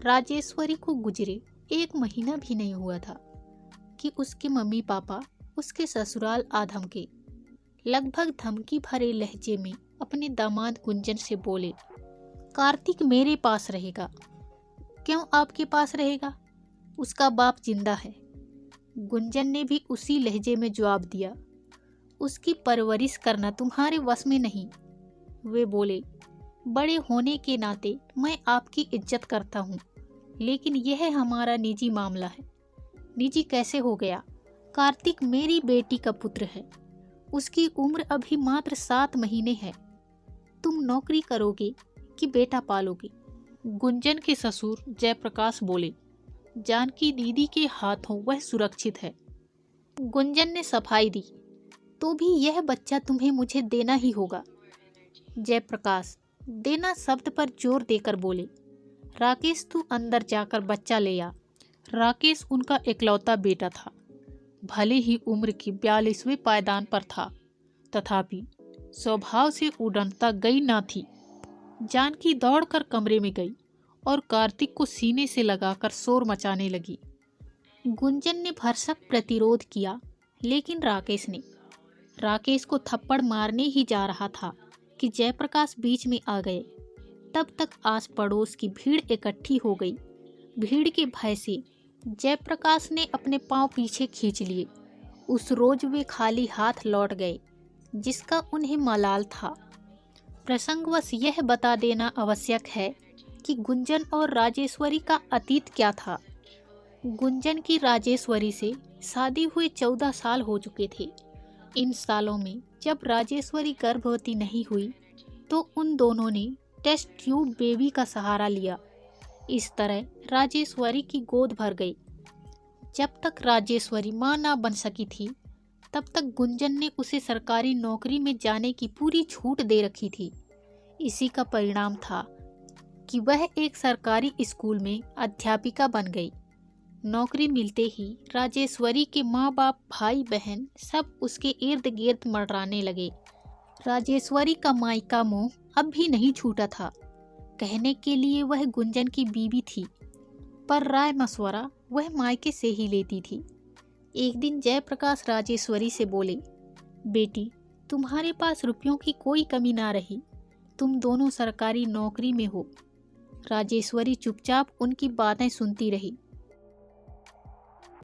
राजेश्वरी को गुजरे 1 महीना भी नहीं हुआ था कि उसके मम्मी पापा उसके ससुराल आ धमके। लगभग धमकी भरे लहजे में अपने दामाद गुंजन से बोले, कार्तिक मेरे पास रहेगा। क्यों आपके पास रहेगा? उसका बाप जिंदा है। गुंजन ने भी उसी लहजे में जवाब दिया, उसकी परवरिश करना तुम्हारे वश में नहीं। वे बोले, बड़े होने के नाते मैं आपकी इज्जत करता हूँ, लेकिन यह हमारा निजी मामला है। निजी कैसे हो गया? कार्तिक मेरी बेटी का पुत्र है। उसकी उम्र अभी मात्र 7 महीने है। तुम नौकरी करोगे कि बेटा पालोगे? गुंजन के ससुर जयप्रकाश बोले, जानकी दीदी के हाथों वह सुरक्षित है। गुंजन ने सफाई दी, तो भी यह बच्चा तुम्हें मुझे देना ही होगा। जयप्रकाश देना शब्द पर जोर देकर बोले, राकेश तू अंदर जाकर बच्चा ले आ। राकेश उनका इकलौता बेटा था। भले ही उम्र की 42वें पायदान पर था, तथापि स्वभाव से उड़नता गई ना थी। जानकी दौड़कर कमरे में गई और कार्तिक को सीने से लगाकर शोर मचाने लगी। गुंजन ने भरसक प्रतिरोध किया, लेकिन राकेश को थप्पड़ मारने ही जा रहा था कि जयप्रकाश बीच में आ गए। तब तक आस पड़ोस की भीड़ इकट्ठी हो गई। भीड़ के भय से जयप्रकाश ने अपने पांव पीछे खींच लिए। उस रोज वे खाली हाथ लौट गए, जिसका उन्हें मलाल था। प्रसंगवश यह बता देना आवश्यक है कि गुंजन और राजेश्वरी का अतीत क्या था। गुंजन की राजेश्वरी से शादी हुए 14 साल हो चुके थे। इन सालों में जब राजेश्वरी गर्भवती नहीं हुई तो उन दोनों ने टेस्ट ट्यूब बेबी का सहारा लिया। इस तरह राजेश्वरी की गोद भर गई। जब तक राजेश्वरी मां ना बन सकी थी, तब तक गुंजन ने उसे सरकारी नौकरी में जाने की पूरी छूट दे रखी थी। इसी का परिणाम था कि वह एक सरकारी स्कूल में अध्यापिका बन गई। नौकरी मिलते ही राजेश्वरी के माँ बाप, भाई बहन सब उसके इर्द गिर्द मंडराने लगे। राजेश्वरी का मायका मोह अब भी नहीं छूटा था। कहने के लिए वह गुंजन की बीवी थी, पर राय मशवरा वह मायके से ही लेती थी। एक दिन जयप्रकाश राजेश्वरी से बोले, बेटी तुम्हारे पास रुपयों की कोई कमी ना रही, तुम दोनों सरकारी नौकरी में हो। राजेश्वरी चुपचाप उनकी बातें सुनती रही।